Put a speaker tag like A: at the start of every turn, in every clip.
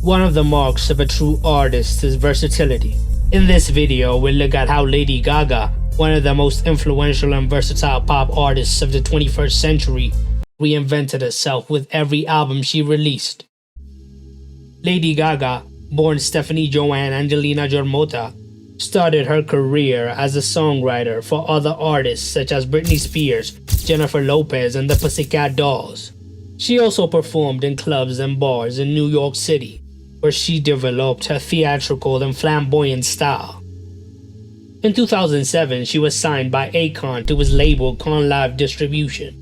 A: One of the marks of a true artist is versatility. In this video, we'll look at how Lady Gaga, one of the most influential and versatile pop artists of the 21st century, reinvented herself with every album she released. Lady Gaga, born Stephanie Joanne Angelina Germota, started her career as a songwriter for other artists such as Britney Spears, Jennifer Lopez, and the Pussycat Dolls. She also performed in clubs and bars in New York City, where she developed her theatrical and flamboyant style. In 2007, she was signed by Akon to his label Con Live Distribution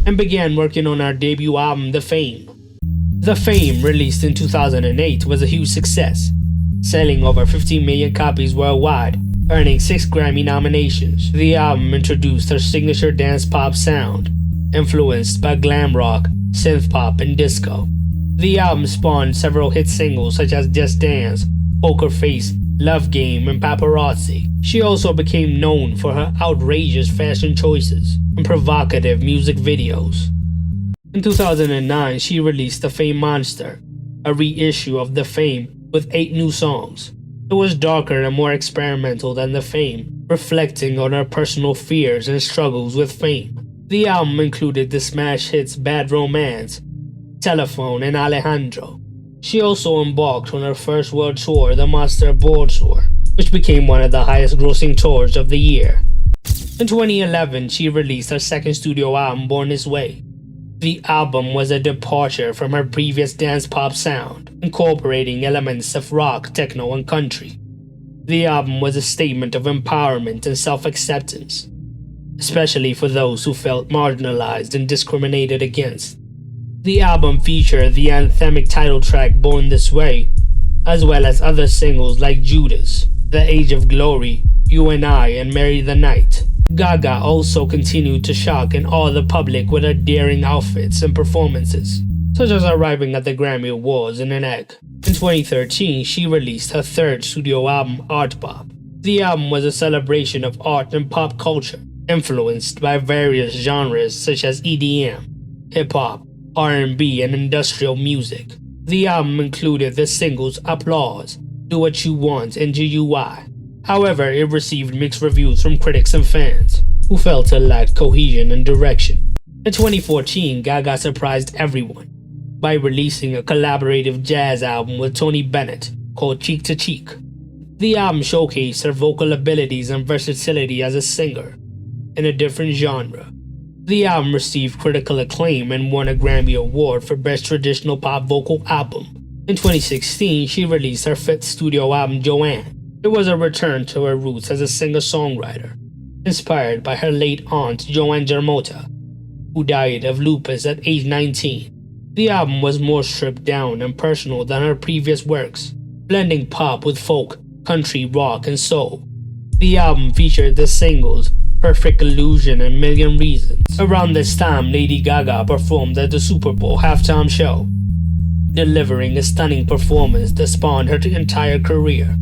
A: and began working on her debut album, The Fame. The Fame, released in 2008, was a huge success, selling over 15 million copies worldwide, earning 6 Grammy nominations. The album introduced her signature dance pop sound, influenced by glam rock, synth pop, and disco. The album spawned several hit singles such as Just Dance, Poker Face, Love Game, and Paparazzi. She also became known for her outrageous fashion choices and provocative music videos. In 2009, she released The Fame Monster, a reissue of The Fame with 8 new songs. It was darker and more experimental than The Fame, reflecting on her personal fears and struggles with fame. The album included the smash hits Bad Romance, Telephone, and Alejandro. She also embarked on her first world tour, the Monster Ball Tour, which became one of the highest grossing tours of the year. In 2011, she released her second studio album, Born This Way. The album was a departure from her previous dance pop sound, incorporating elements of rock, techno, and country. The album was a statement of empowerment and self-acceptance, especially for those who felt marginalized and discriminated against. The album featured the anthemic title track Born This Way, as well as other singles like Judas, The Age of Glory, You and I, and Marry the Night. Gaga also continued to shock and awe the public with her daring outfits and performances, such as arriving at the Grammy Awards in an egg. In 2013, she released her third studio album, Art Pop. The album was a celebration of art and pop culture, influenced by various genres such as EDM, hip-hop, R&B, and industrial music. The album included the singles Applause, Do What You Want, and GUI. However, it received mixed reviews from critics and fans, who felt it lacked cohesion and direction. In 2014, Gaga surprised everyone by releasing a collaborative jazz album with Tony Bennett called Cheek to Cheek. The album showcased her vocal abilities and versatility as a singer in a different genre. The album received critical acclaim and won a Grammy Award for Best Traditional Pop Vocal Album. In 2016, she released her fifth studio album, Joanne. It was a return to her roots as a singer-songwriter, inspired by her late aunt Joanne Germota, who died of lupus at age 19. The album was more stripped down and personal than her previous works, blending pop with folk, country, rock, and soul. The album featured the singles Perfect Illusion and Million Reasons. Around this time, Lady Gaga performed at the Super Bowl halftime show, delivering a stunning performance that spawned her entire career.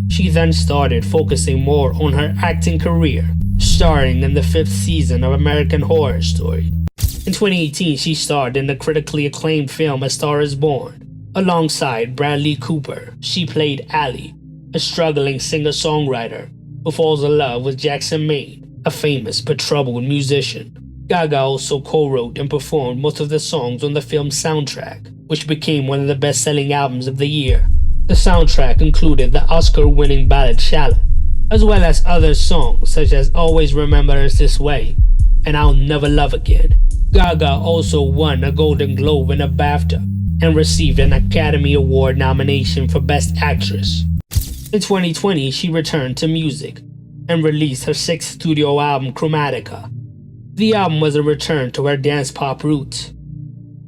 A: She then started focusing more on her acting career, starring in the 5th season of American Horror Story. In 2018, she starred in the critically acclaimed film A Star Is Born. Alongside Bradley Cooper, she played Allie, a struggling singer-songwriter who falls in love with Jackson Maine, a famous but troubled musician. Gaga also co-wrote and performed most of the songs on the film's soundtrack, which became one of the best-selling albums of the year. The soundtrack included the Oscar-winning ballad Shallow, as well as other songs such as Always Remember Us This Way and I'll Never Love Again. Gaga also won a Golden Globe and a BAFTA and received an Academy Award nomination for Best Actress. In 2020, she returned to music and released her 6th studio album, Chromatica. The album was a return to her dance pop roots,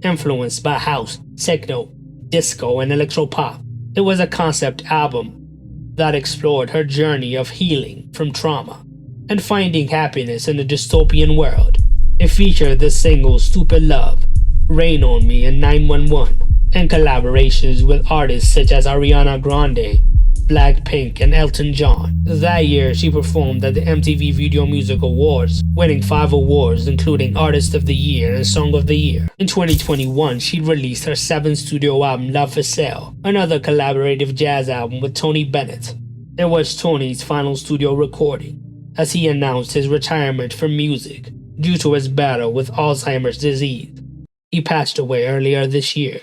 A: influenced by house, techno, disco, and electropop. It was a concept album that explored her journey of healing from trauma and finding happiness in a dystopian world. It featured the singles Stupid Love, Rain on Me, and 911, and collaborations with artists such as Ariana Grande, Blackpink, and Elton John. That year, she performed at the MTV Video Music Awards, winning 5 awards including Artist of the Year and Song of the Year. In 2021, she released her 7th studio album, Love for Sale, another collaborative jazz album with Tony Bennett. It was Tony's final studio recording, as he announced his retirement from music due to his battle with Alzheimer's disease. He passed away earlier this year.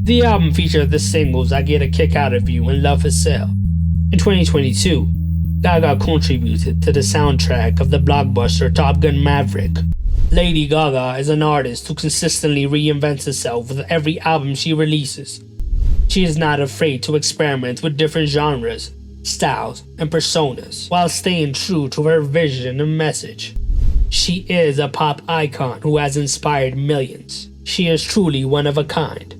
A: The album featured the singles I Get a Kick Out of You and Love for Sale. In 2022, Gaga contributed to the soundtrack of the blockbuster Top Gun Maverick. Lady Gaga is an artist who consistently reinvents herself with every album she releases. She is not afraid to experiment with different genres, styles, and personas, while staying true to her vision and message. She is a pop icon who has inspired millions. She is truly one of a kind.